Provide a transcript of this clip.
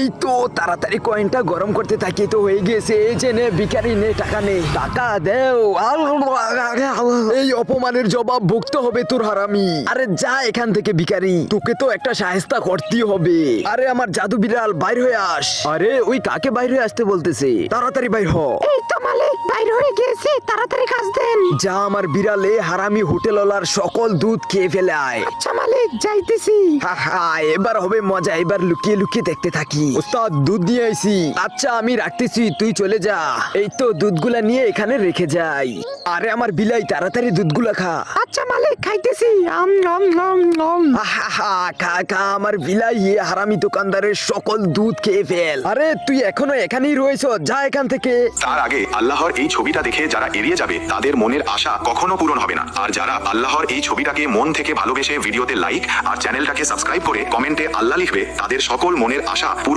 এই তো তাড়াতাড়ি কয়েনটা গরম করতে থাকি, তো হয়ে গেছে। এই যে নে ভিখারি, নে টাকা, নে টাকা দেও। এই অপমানের জবাব ভুগতে হবে তোর, হারামি। আরে যা এখান থেকে ভিখারি, তোকে তো একটা সাহেস্তা করতেই হবে। আরে আমার জাদু বিড়াল, বাইর হয়ে আস। আরে ওই কাকে বাইর হয়ে আসতে বলতেছে? তাড়াতাড়ি বাইর হ। এই তো মালিক বাইর হয়ে গেছে, তাড়াতাড়ি কাজ দেন। যা আমার বিড়ালে হারামি হোটেলওয়ালার সকল দুধ খেয়ে ফেলে আয়। আচ্ছা মালিক, যাইতেছি। হা হা, এবার হবে মজা। এবার লুকিয়ে লুকিয়ে দেখতে থাকি। ওস্তাদ, দুধ নিয়ে আইছি। আচ্ছা আমি রাখতেছি, তুই চলে যা। এই তো দুধগুলা নিয়ে এখানে রেখে যাই। আরে আমার বিলাই, তাড়াতাড়ি দুধগুলা খা। আচ্ছা মালিক, খাইতেছি। আম আম আম আম। হা হা, খা খা আমার বিলাই, এ হারামি দোকানদারের সকল দুধ খেয়ে ফেল। আরে তুই এখনো এখানেই রয়েছ, যা এখান থেকে। তার আগে আল্লাহর এই ছবিটা দেখে যারা এড়িয়ে যাবে তাদের মনের আশা কখনো পূরণ হবে না। আর যারা আল্লাহর এই ছবিটাকে মন থেকে ভালোবেসে ভিডিওতে লাইক আর চ্যানেলটাকে সাবস্ক্রাইব করে কমেন্টে আল্লাহ লিখবে, তাদের সকল মনের আশা পূরণ